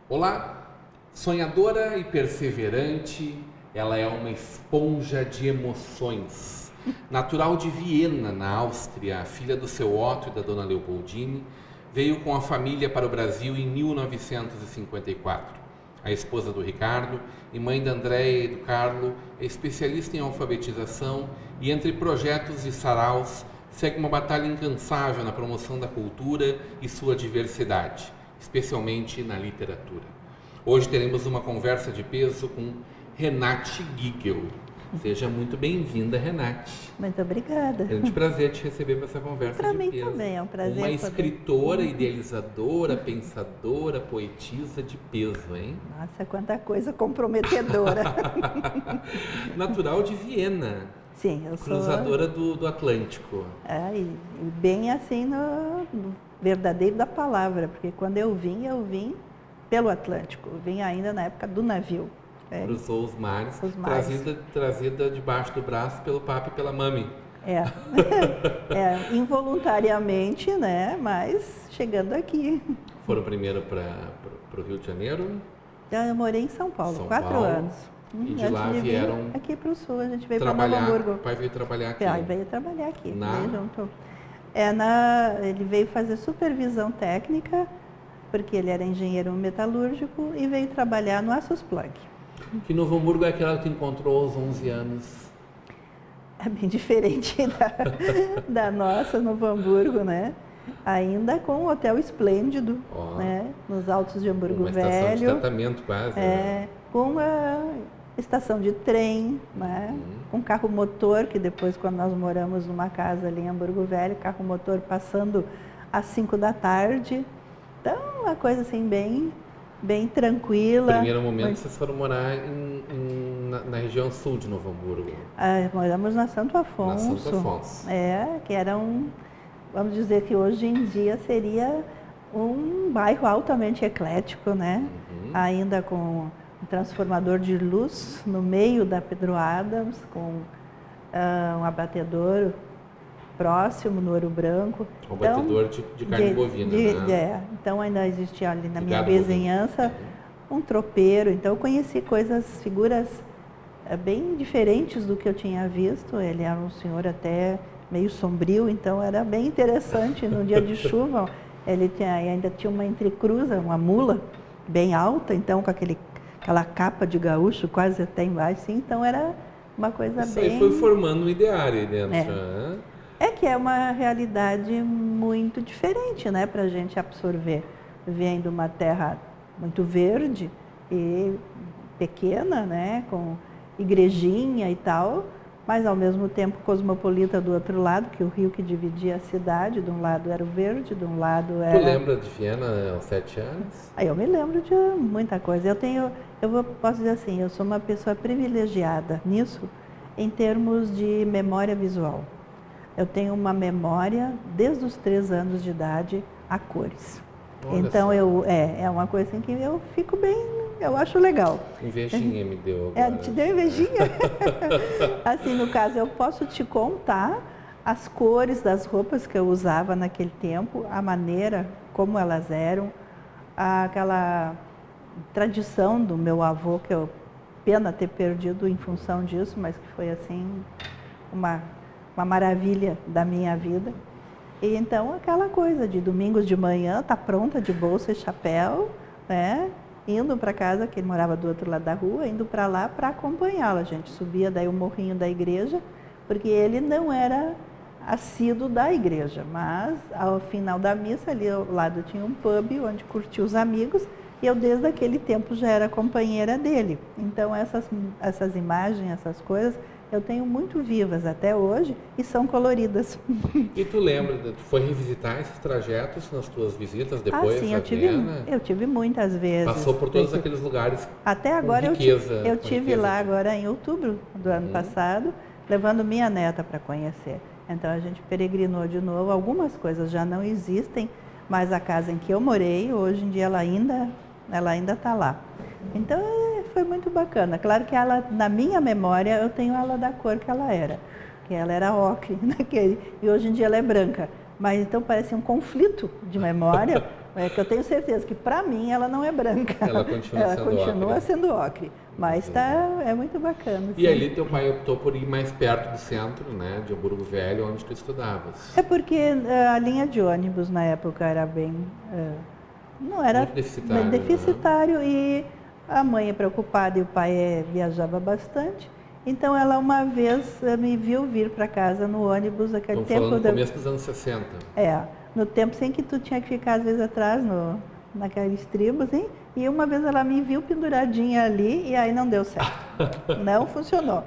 Olá, sonhadora e perseverante, ela é uma esponja de emoções. Natural de Viena, na Áustria, filha do seu Otto e da dona Leopoldine, veio com a família para o Brasil em 1954. A esposa do Ricardo e mãe da Andréia e do Carlo é especialista em alfabetização e, entre projetos e saraus, segue uma batalha incansável na promoção da cultura e sua diversidade, especialmente na literatura. Hoje teremos uma conversa de peso com Renate Giegel. Seja muito bem-vinda, Renate. Muito obrigada. É um prazer te receber para essa conversa de peso. Para mim também é um prazer. Uma escritora, idealizadora, pensadora, poetisa de peso, hein? Nossa, quanta coisa comprometedora. Natural de Viena. Sim, eu sou... Cruzadora do Atlântico. E bem assim no verdadeiro da palavra, porque quando eu vim pelo Atlântico. Eu vim ainda na época do navio. Cruzou os mares, mares. Trazida debaixo do braço pelo papi e pela mami. Involuntariamente, né? Mas chegando aqui. Foram primeiro para o Rio de Janeiro? Eu morei em São Paulo, 4 anos. E de lá vieram aqui para o sul, a gente veio para trabalhar. Novo Hamburgo. O pai veio trabalhar aqui. Veio trabalhar aqui. Ele veio fazer supervisão técnica, porque ele era engenheiro metalúrgico e veio trabalhar no Aços Plug. Que Novo Hamburgo é aquela que tu encontrou aos 11 anos? É bem diferente da nossa Novo Hamburgo, né? Ainda com um hotel esplêndido, né? Nos altos de Hamburgo uma Velho. Estação de tratamento quase. Com a estação de trem, né? Com carro motor, que depois quando nós moramos numa casa ali em Hamburgo Velho, carro motor passando às 5 da tarde. Então, uma coisa assim bem tranquila. No primeiro momento, vocês foram morar na região sul de Novo Hamburgo. Moramos na Santo Afonso. Na Santo Afonso. Que era vamos dizer que hoje em dia seria um bairro altamente eclético, né? Ainda com um transformador de luz no meio da Pedro Adams, com um abatedor próximo no Ouro Branco. Um batedor de carne bovina, né? Então ainda existia ali na minha vizinhança um tropeiro. Então eu conheci figuras bem diferentes do que eu tinha visto. Ele era um senhor até meio sombrio, então era bem interessante. No dia de chuva, ele ainda tinha uma entrecruza, uma mula bem alta, então com aquela capa de gaúcho quase até embaixo, assim, então era uma coisa Isso bem... aí foi formando um ideário aí dentro, que é uma realidade muito diferente, né, para a gente absorver. Vem de uma terra muito verde e pequena, né, com igrejinha e tal, mas ao mesmo tempo cosmopolita do outro lado, que o rio que dividia a cidade, de um lado era o verde, de um lado era... Tu lembra de Viena aos 7 anos? Eu me lembro de muita coisa. Posso dizer assim, eu sou uma pessoa privilegiada nisso, em termos de memória visual. Eu tenho uma memória, desde os 3 anos de idade, a cores. Olha então, só. é uma coisa assim que eu fico bem, eu acho legal. Invejinha me deu agora. Te deu invejinha? Assim, no caso, eu posso te contar as cores das roupas que eu usava naquele tempo, a maneira como elas eram, aquela tradição do meu avô, que eu pena ter perdido em função disso, mas que foi assim, uma maravilha da minha vida. E então aquela coisa de domingos de manhã, tá pronta de bolsa e chapéu, né? Indo para casa, que ele morava do outro lado da rua, indo para lá para acompanhá-la. A gente subia daí o morrinho da igreja, porque ele não era assíduo da igreja, mas ao final da missa, ali ao lado tinha um pub onde curtia os amigos, e eu desde aquele tempo já era companheira dele. Então essas imagens, essas coisas, eu tenho muito vivas até hoje e são coloridas. E tu lembra, tu foi revisitar esses trajetos nas tuas visitas depois? Sim, eu tive muitas vezes. Passou por todos aqueles lugares. Até agora eu tive lá agora em outubro do ano passado, levando minha neta para conhecer. Então a gente peregrinou de novo. Algumas coisas já não existem, mas a casa em que eu morei, hoje em dia ela ainda está lá. Então foi muito bacana. Claro que ela, na minha memória, eu tenho ela da cor que ela era. Que ela era ocre, e hoje em dia ela é branca. Mas então parece um conflito de memória, que eu tenho certeza que para mim ela não é branca. Ela continua sendo ocre. Mas é muito bacana. E ali teu pai optou por ir mais perto do centro, né, de Hamburgo Velho, onde tu estudavas. É porque a linha de ônibus na época era não era muito deficitário, deficitário, né? E a mãe é preocupada e o pai viajava bastante. Então ela uma vez me viu vir para casa no ônibus, aquele tempo falando no começo dos anos 60. No tempo sem que tu tinha que ficar às vezes atrás naqueles tribos, hein? E uma vez ela me viu penduradinha ali e aí não deu certo. Não funcionou.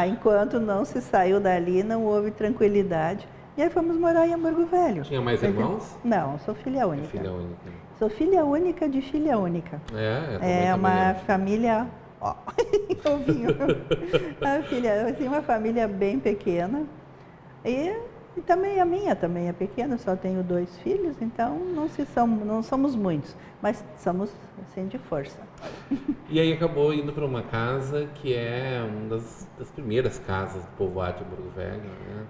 Enquanto não se saiu dali, não houve tranquilidade. E aí fomos morar em Hamburgo Velho. Tinha mais irmãos? Não, sou filha única. Filha única. Sou filha única de filha única. É uma família... ovinho. Assim, uma família bem pequena. E também a minha também é pequena, só tenho 2 filhos, então não somos muitos, mas somos assim de força. E aí acabou indo para uma casa que é uma das primeiras casas do povoado de Hamburgo Velho, né?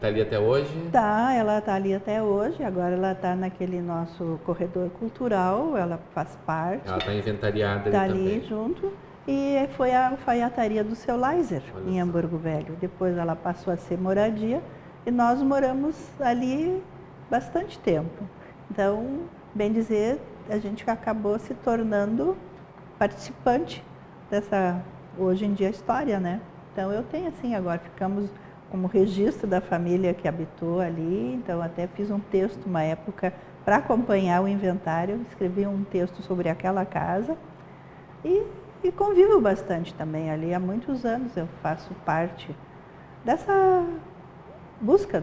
Tá ali até hoje? Ela tá ali até hoje, agora ela tá naquele nosso corredor cultural, ela faz parte. Ela tá inventariada tá ali também. Ali junto. E foi a alfaiataria do seu Laiser, em Hamburgo Velho. Depois ela passou a ser moradia e nós moramos ali bastante tempo. Então, bem dizer, a gente acabou se tornando participante dessa, hoje em dia, história, né? Então eu tenho assim, agora ficamos como registro da família que habitou ali, então até fiz um texto uma época para acompanhar o inventário, escrevi um texto sobre aquela casa e convivo bastante também ali. Há muitos anos eu faço parte dessa busca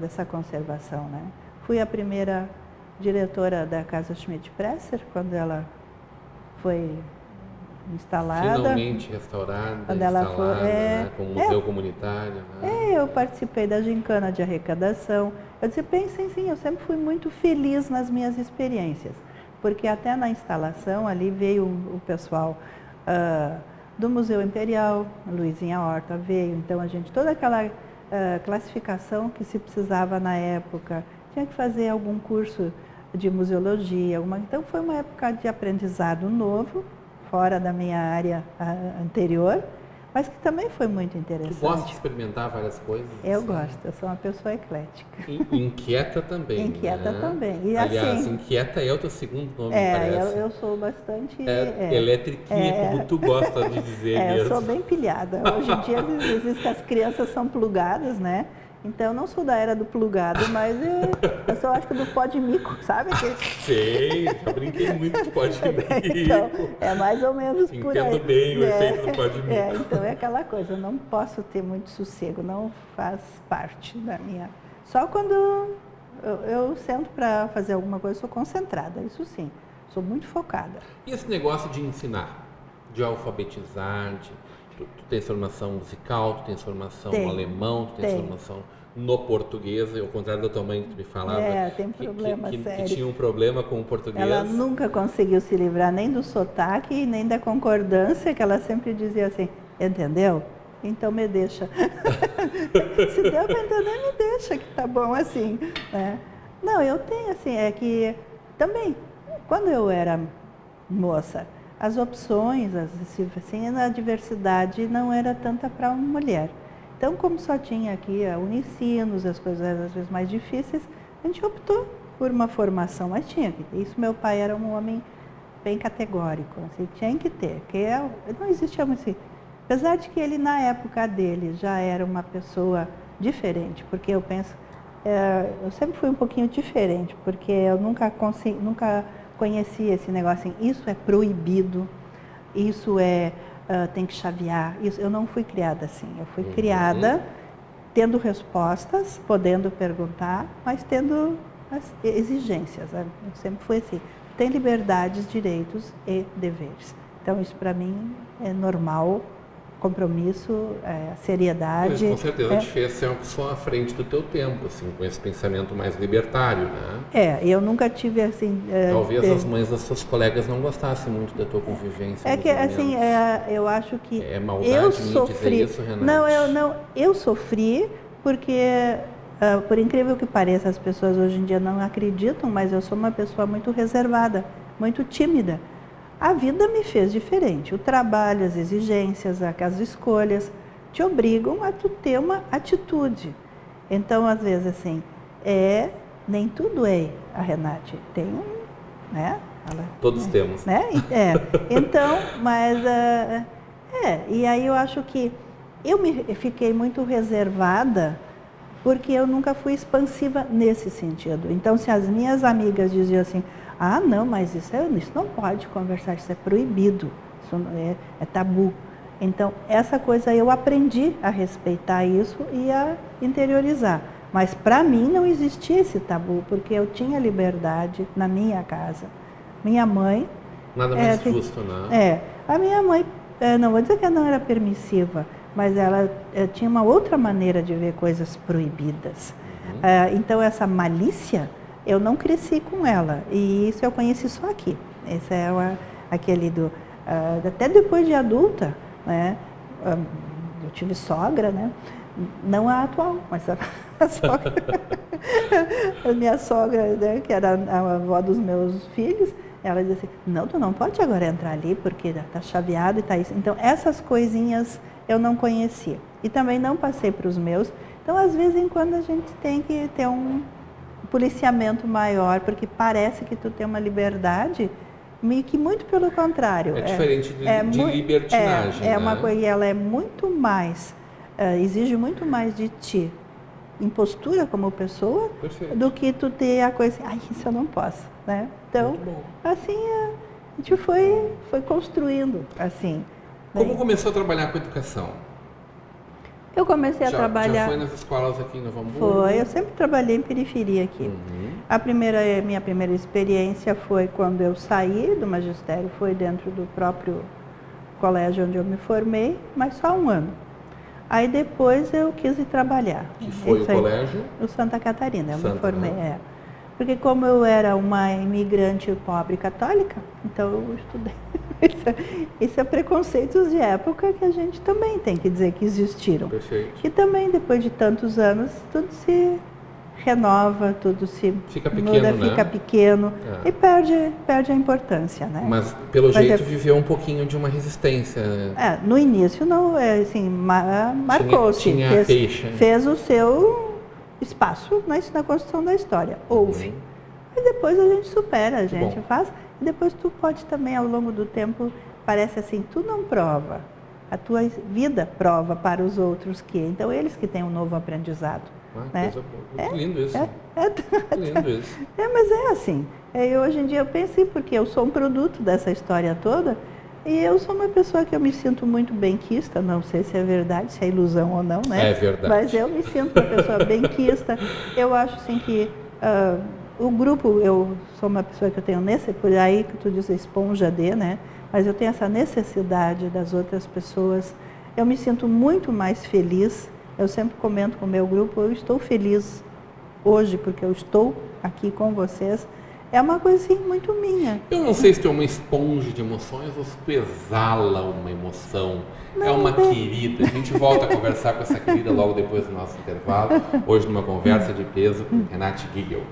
dessa conservação, né? Fui a primeira diretora da Casa Schmidt-Presser, quando ela foi instalada. Finalmente restaurada, quando ela foi, né? Com um museu comunitário. Né? Eu participei da gincana de arrecadação. Eu disse, pensem sim, eu sempre fui muito feliz nas minhas experiências. Porque até na instalação ali veio o pessoal do Museu Imperial, Luizinha Horta veio, então toda aquela classificação que se precisava na época, tinha que fazer algum curso de museologia, então foi uma época de aprendizado novo, fora da minha área anterior, mas que também foi muito interessante. Tu gosta de experimentar várias coisas? Eu gosto, eu sou uma pessoa eclética. Inquieta também. Inquieta também. E aliás, assim, inquieta é o teu segundo nome, parece. Eu sou bastante... Eletriquinha, como tu gosta de dizer mesmo. Eu sou bem pilhada. Hoje em dia, as crianças são plugadas, né? Então, eu não sou da era do plugado, mas eu sou, acho que do pó de mico, sabe? Sei, já brinquei muito com pó de mico. Então, é mais ou menos por aí. Entendo bem o efeito do pó de mico. Então, é aquela coisa, eu não posso ter muito sossego, não faz parte da minha... Só quando eu sento para fazer alguma coisa, eu sou concentrada, isso sim, sou muito focada. E esse negócio de ensinar, de alfabetizar, tu tens formação musical, tu tens formação no alemão, tu tens formação no português, ao contrário da tua mãe que tu me falava, tem problema sério. Que tinha um problema com o português. Ela nunca conseguiu se livrar nem do sotaque, nem da concordância, que ela sempre dizia assim, entendeu? Então me deixa. Se deu para entender, me deixa, que tá bom assim. Né? Não, eu tenho assim, é que também, quando eu era moça, as opções, assim, a diversidade não era tanta para uma mulher. Então, como só tinha aqui a Unicinos, as coisas às vezes mais difíceis, a gente optou por uma formação, mas tinha que ter. Isso, meu pai era um homem bem categórico, assim, tinha que ter, que não existia muito assim. Apesar de que ele, na época dele, já era uma pessoa diferente, porque eu penso, eu sempre fui um pouquinho diferente, porque eu nunca conheci esse negócio assim, isso é proibido, isso tem que chavear, isso, eu não fui criada assim, eu fui criada tendo respostas, podendo perguntar, mas tendo as exigências, eu sempre fui assim, tem liberdades, direitos e deveres, então isso para mim é normal, compromisso, seriedade. Mas com certeza te fez ser uma pessoa à frente do teu tempo, assim, com esse pensamento mais libertário, né? Eu nunca tive assim... Talvez as mães das suas colegas não gostassem muito da tua convivência. É que assim, eu acho que é maldade eu sofri. Dizer isso, Renate? Eu sofri porque, por incrível que pareça, as pessoas hoje em dia não acreditam, mas eu sou uma pessoa muito reservada, muito tímida. A vida me fez diferente. O trabalho, as exigências, as escolhas te obrigam a tu ter uma atitude. Então, às vezes, assim, nem tudo é a Renate. Tem né? Todos temos. Né? Então, mas... e aí eu acho que eu fiquei muito reservada porque eu nunca fui expansiva nesse sentido. Então, se as minhas amigas diziam assim, não, mas isso não pode conversar, isso é proibido, isso é tabu. Então, essa coisa eu aprendi a respeitar isso e a interiorizar. Mas para mim não existia esse tabu, porque eu tinha liberdade na minha casa. Minha mãe... Nada mais justo, né? A minha mãe, não vou dizer que ela não era permissiva, mas ela tinha uma outra maneira de ver coisas proibidas. Então, essa malícia, eu não cresci com ela. E isso eu conheci só aqui. Esse é aquele do... até depois de adulta, né? Eu tive sogra, né? Não a atual, mas a sogra. A minha sogra, né, que era a avó dos meus filhos, ela dizia assim, não, tu não pode agora entrar ali porque está chaveado e está isso. Então, essas coisinhas eu não conhecia. E também não passei para os meus. Então, às vezes, em quando a gente tem que ter um policiamento maior, porque parece que tu tem uma liberdade, que muito pelo contrário. É diferente de libertinagem, né? Uma coisa, ela é muito mais, exige muito mais de ti, em postura como pessoa, Perfeito. Do que tu ter a coisa assim, isso eu não posso, né? Então, assim, a gente foi construindo, assim. Como começou a trabalhar com educação? Eu comecei a trabalhar... Já foi nas escolas aqui em Novo Hamburgo? Foi, eu sempre trabalhei em periferia aqui. Minha primeira experiência foi quando eu saí do magistério, foi dentro do próprio colégio onde eu me formei, mas só um ano. Aí depois eu quis ir trabalhar. Que foi o colégio? O Santa Catarina, eu me formei. Porque como eu era uma imigrante pobre católica, então eu estudei. Isso é preconceitos de época que a gente também tem que dizer que existiram. Perfeito. E também depois de tantos anos, tudo se renova, tudo se muda, fica pequeno e perde a importância, né? Mas pelo jeito viveu um pouquinho de uma resistência. No início não, assim, marcou-se, fez o seu espaço na construção da história, houve. E depois a gente supera, a gente faz, e depois tu pode também, ao longo do tempo, parece assim, tu não prova, a tua vida prova para os outros que, então eles que têm um novo aprendizado. Né? Lindo isso. Lindo isso. Mas é assim. Hoje em dia eu pensei, porque eu sou um produto dessa história toda, e eu sou uma pessoa que eu me sinto muito benquista, não sei se é verdade, se é ilusão ou não, né? É verdade. Mas eu me sinto uma pessoa benquista. Eu acho assim que o grupo, eu sou uma pessoa que eu tenho por aí que tu diz esponja de, né? Mas eu tenho essa necessidade das outras pessoas. Eu me sinto muito mais feliz. Eu sempre comento com o meu grupo, eu estou feliz hoje porque eu estou aqui com vocês. É uma coisa assim, muito minha. Eu não sei se tu é uma esponja de emoções ou se tu exala uma emoção. Não, é uma querida. A gente volta a conversar com essa querida logo depois do nosso intervalo. Hoje numa conversa de peso com Renate Giegel.